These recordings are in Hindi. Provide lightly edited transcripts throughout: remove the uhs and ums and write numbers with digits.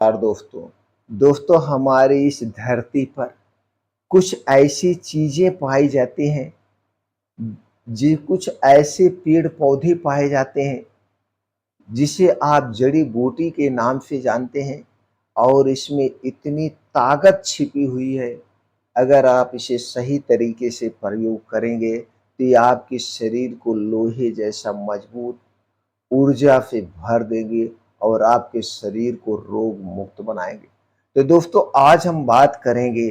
यार दोस्तों हमारी इस धरती पर कुछ ऐसी चीजें पाई जाती हैं जी। कुछ ऐसे पेड़ पौधे पाए जाते हैं जिसे आप जड़ी बूटी के नाम से जानते हैं और इसमें इतनी ताकत छिपी हुई है। अगर आप इसे सही तरीके से प्रयोग करेंगे तो ये आपके शरीर को लोहे जैसा मजबूत ऊर्जा से भर देंगे और आपके शरीर को रोग मुक्त बनाएंगे। तो दोस्तों आज हम बात करेंगे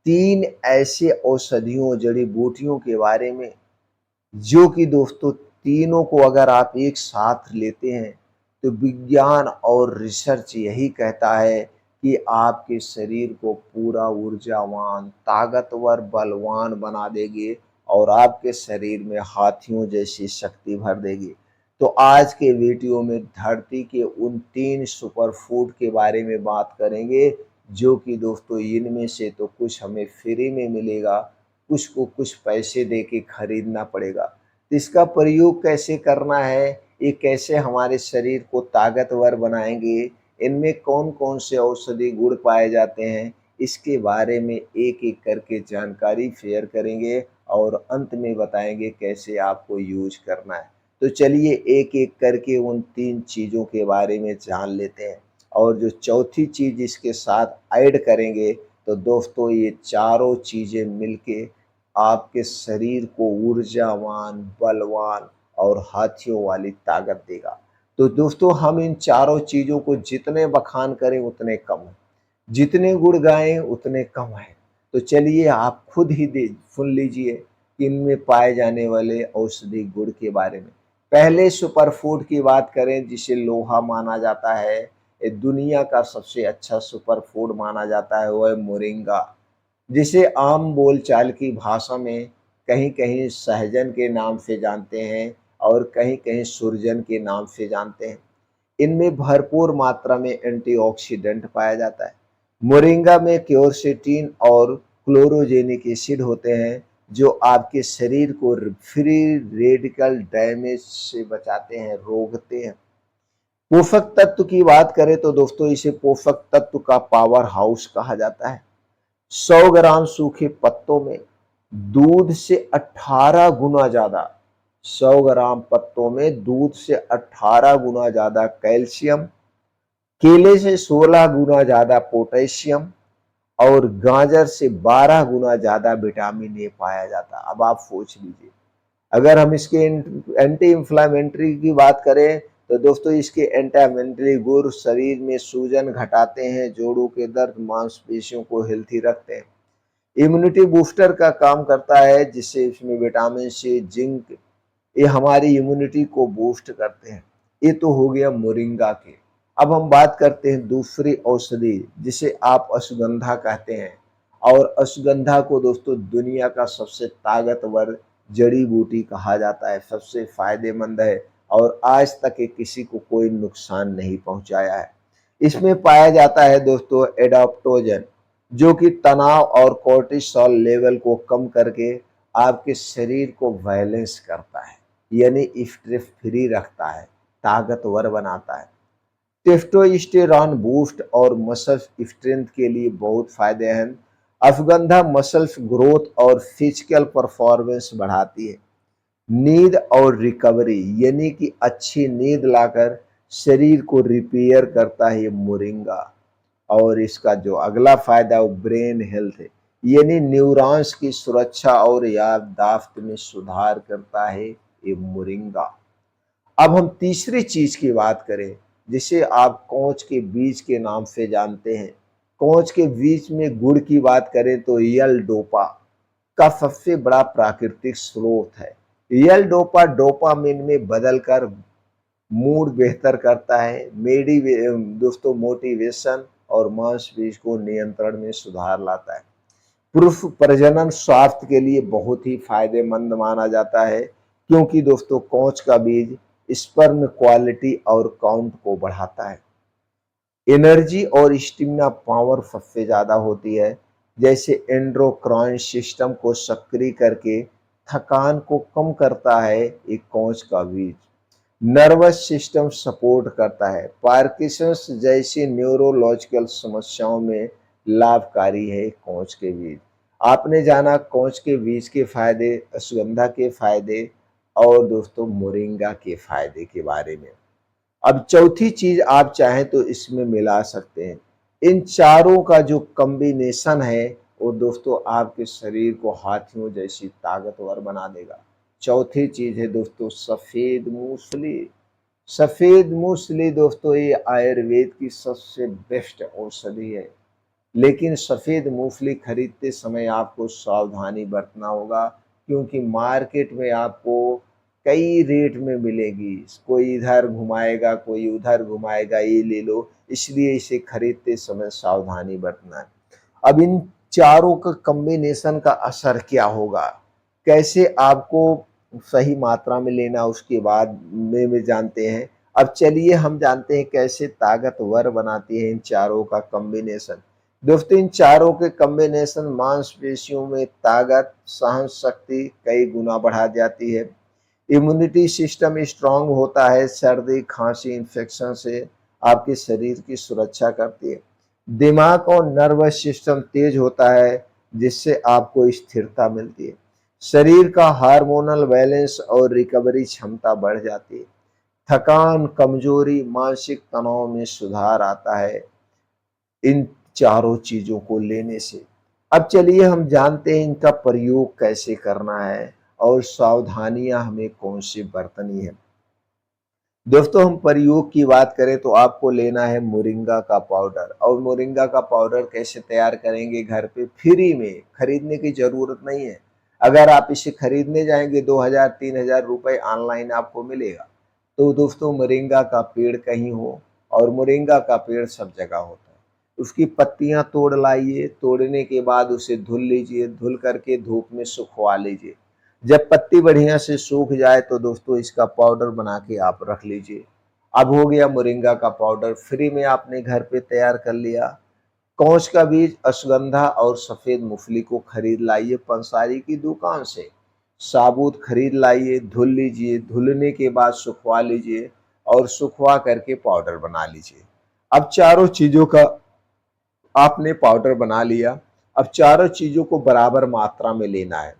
3 ऐसे औषधियों जड़ी बूटियों के बारे में जो कि दोस्तों तीनों को अगर आप एक साथ लेते हैं तो विज्ञान और रिसर्च यही कहता है कि आपके शरीर को पूरा ऊर्जावान, ताकतवर, बलवान बना देगी और आपके शरीर में हाथियों जैसी शक्ति भर देगी। तो आज के वीडियो में धरती के उन 3 सुपर फूड के बारे में बात करेंगे जो कि दोस्तों इनमें से तो कुछ हमें फ्री में मिलेगा, कुछ को कुछ पैसे दे के खरीदना पड़ेगा। तो इसका प्रयोग कैसे करना है, ये कैसे हमारे शरीर को ताकतवर बनाएंगे, इनमें कौन कौन से औषधि गुण पाए जाते हैं, इसके बारे में एक एक करके जानकारी शेयर करेंगे और अंत में बताएंगे कैसे आपको यूज करना है। तो चलिए एक एक करके उन 3 चीज़ों के बारे में जान लेते हैं और जो चौथी चीज़ इसके साथ ऐड करेंगे तो दोस्तों ये चारों चीज़ें मिलके आपके शरीर को ऊर्जावान, बलवान और हाथियों वाली ताकत देगा। तो दोस्तों हम इन चारों चीज़ों को जितने बखान करें उतने कम है, जितने गुण गाएं उतने कम है। तो चलिए आप खुद ही दे सुन लीजिए कि इनमें पाए जाने वाले औषधि गुण के बारे में। पहले सुपर फूड की बात करें जिसे लोहा माना जाता है, ये दुनिया का सबसे अच्छा सुपर फूड माना जाता है, वो है मोरिंगा, जिसे आम बोलचाल की भाषा में कहीं-कहीं सहजन के नाम से जानते हैं और कहीं-कहीं सुरजन के नाम से जानते हैं। इनमें भरपूर मात्रा में एंटीऑक्सीडेंट पाया जाता है। मोरिंगा में क्योरसेटिन और क्लोरोजेनिक एसिड होते हैं जो आपके शरीर को फ्री रेडिकल डैमेज से बचाते हैं, रोकते हैं। पोषक तत्व की बात करें तो दोस्तों इसे पोषक तत्व का पावर हाउस कहा जाता है। 100 ग्राम सूखे पत्तों में दूध से 18 गुना ज्यादा, 100 ग्राम पत्तों में दूध से 18 गुना ज्यादा कैल्शियम, केले से 16 गुना ज्यादा पोटेशियम और गाजर से 12 गुना ज्यादा विटामिन ए पाया जाता है। अब आप सोच लीजिए, अगर हम इसके एंटी इंफ्लामेटरी की बात करें तो दोस्तों इसके एंटी इंफ्लामेटरी गुण शरीर में सूजन घटाते हैं, जोड़ों के दर्द, मांसपेशियों को हेल्थी रखते हैं। इम्यूनिटी बूस्टर का काम करता है जिससे इसमें विटामिन सी, जिंक, ये हमारी इम्यूनिटी को बूस्ट करते हैं। ये तो हो गया मोरिंगा के। अब हम बात करते हैं दूसरी औषधि जिसे आप अश्वगंधा कहते हैं और अश्वगंधा को दोस्तों दुनिया का सबसे ताकतवर जड़ी बूटी कहा जाता है, सबसे फायदेमंद है और आज तक ये किसी को कोई नुकसान नहीं पहुंचाया है। इसमें पाया जाता है दोस्तों एडाप्टोजन जो कि तनाव और कोर्टिसोल लेवल को कम करके आपके शरीर को बैलेंस करता है, यानी स्ट्रेस फ्री रखता है, ताकतवर बनाता है। टेस्टोस्टेरोन बूस्ट और मसल स्ट्रेंथ के लिए बहुत फायदेमंद। अश्वगंधा मसल्स ग्रोथ और फिजिकल परफॉर्मेंस बढ़ाती है। नींद और रिकवरी यानी कि अच्छी नींद लाकर शरीर को रिपेयर करता है ये मोरिंगा। और इसका जो अगला फायदा वो ब्रेन हेल्थ है, यानी न्यूरॉन्स की सुरक्षा और याददाश्त में सुधार करता है ये मोरिंगा। अब हम तीसरी चीज की बात करें जिसे आप कोंच के बीज के नाम से जानते हैं। कोंच के बीज में गुड़ की बात करें तो यल डोपा का सबसे बड़ा प्राकृतिक स्रोत है। यल डोपा डोपामिन में बदलकर मूड बेहतर करता है, दोस्तों मोटिवेशन और मांसपेशी को नियंत्रण में सुधार लाता है। पुरुष प्रजनन स्वास्थ्य के लिए बहुत ही फायदेमंद माना जाता है क्योंकि दोस्तों कोंच का बीज स्पर्म क्वालिटी और काउंट को बढ़ाता है। एनर्जी और स्टेमिना पावर सबसे ज्यादा होती है, जैसे एंडोक्राइन सिस्टम को सक्रिय करके थकान को कम करता है एक कोंच का बीज। नर्वस सिस्टम सपोर्ट करता है। पार्किंसंस जैसी न्यूरोलॉजिकल समस्याओं में लाभकारी है कोंच के बीज। आपने जाना कोंच के बीज के फायदे, अश्वगंधा के फायदे और दोस्तों मोरिंगा के फायदे के बारे में। अब चौथी चीज आप चाहें तो इसमें मिला सकते हैं। इन चारों का जो कॉम्बिनेशन है वो दोस्तों आपके शरीर को हाथियों जैसी ताकतवर बना देगा। चौथी चीज है दोस्तों सफेद मूंगफली। सफेद मूंगफली दोस्तों ये आयुर्वेद की सबसे बेस्ट औषधि है। लेकिन सफेद मूंगफली खरीदते समय आपको सावधानी बरतना होगा, क्योंकि मार्केट में आपको कई रेट में मिलेगी। कोई इधर घुमाएगा, कोई उधर घुमाएगा, ये ले लो, इसलिए इसे खरीदते समय सावधानी बरतना है। अब इन चारों का कॉम्बिनेशन का असर क्या होगा, कैसे आपको सही मात्रा में लेना, उसके बाद में जानते हैं। अब चलिए हम जानते हैं कैसे ताकतवर बनाती है इन चारों का कॉम्बिनेशन। दोस्तों इन चारों के कॉम्बिनेशन मांसपेशियों में ताकत, सहन शक्ति कई गुना बढ़ा जाती है। इम्यूनिटी सिस्टम स्ट्रांग होता है, सर्दी खांसी इन्फेक्शन से आपके शरीर की सुरक्षा करती है। दिमाग और नर्वस सिस्टम तेज होता है, जिससे आपको स्थिरता मिलती है। शरीर का हार्मोनल बैलेंस और रिकवरी क्षमता बढ़ जाती है। थकान, कमजोरी, मानसिक तनाव में सुधार आता है इन चारों चीजों को लेने से। अब चलिए हम जानते हैं इनका प्रयोग कैसे करना है और सावधानियां हमें कौन सी बरतनी है। दोस्तों हम प्रयोग की बात करें तो आपको लेना है मोरिंगा का पाउडर। और मोरिंगा का पाउडर कैसे तैयार करेंगे घर पे, फ्री में, खरीदने की जरूरत नहीं है। अगर आप इसे खरीदने जाएंगे 2000-3000 रुपए ऑनलाइन आपको मिलेगा। तो दोस्तों मोरिंगा का पेड़ कहीं हो, और मोरिंगा का पेड़ सब जगह होता है। उसकी पत्तियां तोड़ लाइए, तोड़ने के बाद उसे धुल लीजिए, धुल करके धूप में सुखवा लीजिए। जब पत्ती बढ़िया से सूख जाए तो दोस्तों इसका पाउडर बना के आप रख लीजिए। अब हो गया मोरिंगा का पाउडर, फ्री में आपने घर पे तैयार कर लिया। कौच का बीज, अश्वगंधा और सफेद मूंगफली को खरीद लाइए पंसारी की दुकान से। साबुत खरीद लाइए, धुल लीजिए, धुलने के बाद सुखवा लीजिए और सुखवा करके पाउडर बना लीजिए। अब चारों चीजों का आपने पाउडर बना लिया। अब चारों चीजों को बराबर मात्रा में लेना है।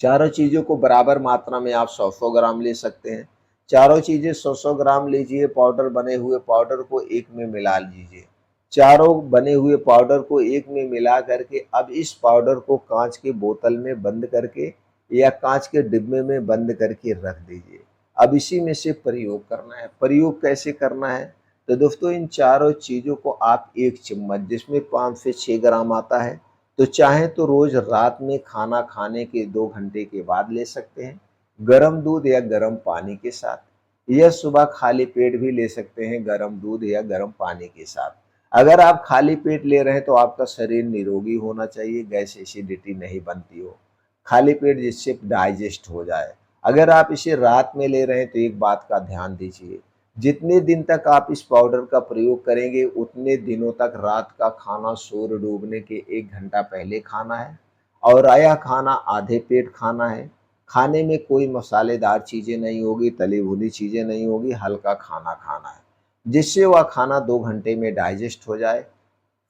चारों चीज़ों को बराबर मात्रा में आप 100-100 ग्राम ले सकते हैं। चारों चीज़ें 100-100 ग्राम लीजिए। पाउडर बने हुए पाउडर को एक में मिला लीजिए। चारों बने हुए पाउडर को एक में मिला करके अब इस पाउडर को कांच के बोतल में बंद करके या कांच के डिब्बे में बंद करके रख दीजिए। अब इसी में से प्रयोग करना है। प्रयोग कैसे करना है, तो दोस्तों इन चारों चीज़ों को आप एक चम्मच, जिसमें 5 से 6 ग्राम आता है, तो चाहें तो रोज रात में खाना खाने के 2 घंटे के बाद ले सकते हैं, गर्म दूध या गर्म पानी के साथ। या सुबह खाली पेट भी ले सकते हैं, गर्म दूध या गर्म पानी के साथ। अगर आप खाली पेट ले रहे हैं तो आपका शरीर निरोगी होना चाहिए, गैस एसिडिटी नहीं बनती हो। खाली पेट जिससे डाइजेस्ट हो जाए। अगर आप इसे रात में ले रहे हैं तो एक बात का ध्यान दीजिए, जितने दिन तक आप इस पाउडर का प्रयोग करेंगे उतने दिनों तक रात का खाना सूर्य डूबने के 1 घंटा पहले खाना है, और आया खाना आधे पेट खाना है। खाने में कोई मसालेदार चीज़ें नहीं होगी, तली भुनी चीज़ें नहीं होगी, हल्का खाना खाना है, जिससे वह खाना 2 घंटे में डाइजेस्ट हो जाए।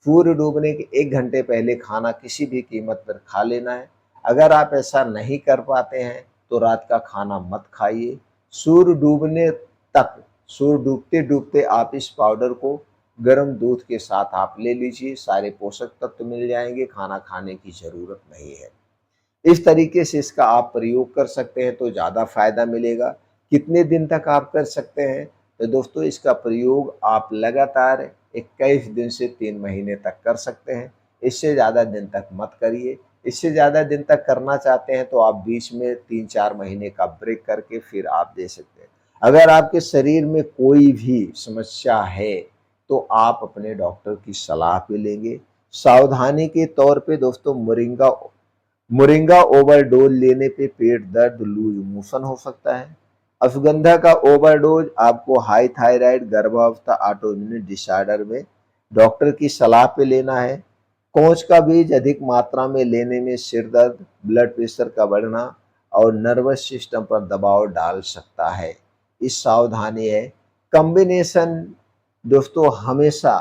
सूर्य डूबने के 1 घंटे पहले खाना किसी भी कीमत पर खा लेना है। अगर आप ऐसा नहीं कर पाते हैं तो रात का खाना मत खाइए। सूर्य डूबने तक, सूर्य डूबते-डूबते आप इस पाउडर को गर्म दूध के साथ आप ले लीजिए, सारे पोषक तत्व मिल जाएँगे, खाना खाने की ज़रूरत नहीं है। इस तरीके से इसका आप प्रयोग कर सकते हैं तो ज़्यादा फ़ायदा मिलेगा। कितने दिन तक आप कर सकते हैं? तो दोस्तों इसका प्रयोग आप लगातार 21 दिन से 3 महीने तक कर सकते हैं। इससे ज़्यादा दिन तक मत करिए। इससे ज़्यादा दिन तक करना चाहते हैं तो आप बीच में 3-4 महीने का ब्रेक करके फिर आप दे सकते हैं। अगर आपके शरीर में कोई भी समस्या है तो आप अपने डॉक्टर की सलाह भी लेंगे। सावधानी के तौर पे दोस्तों मोरिंगा ओवरडोज लेने पे पेट दर्द, लूज मोशन हो सकता है। अश्वगंधा का ओवरडोज आपको हाई थायराइड, गर्भावस्था, ऑटोइम्यून डिसऑर्डर में डॉक्टर की सलाह पे लेना है। कोंच का बीज अधिक मात्रा में लेने में सिर दर्द, ब्लड प्रेशर का बढ़ना और नर्वस सिस्टम पर दबाव डाल सकता है। इस सावधानी है। कॉम्बिनेशन दोस्तों हमेशा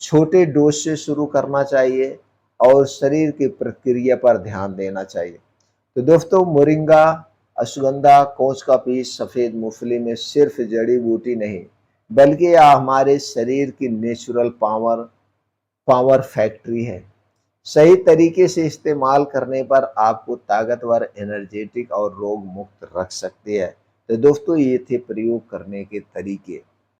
छोटे डोज से शुरू करना चाहिए और शरीर की प्रक्रिया पर ध्यान देना चाहिए। तो दोस्तों मोरिंगा, अश्वगंधा, कोंच का पीस, सफेद मूंगफली में सिर्फ जड़ी बूटी नहीं, बल्कि यह हमारे शरीर की नेचुरल पावर पावर फैक्ट्री है। सही तरीके से इस्तेमाल करने पर आपको ताकतवर, एनर्जेटिक और रोग मुक्त रख सकती है। तो दोस्तों ये थे प्रयोग करने के तरीके।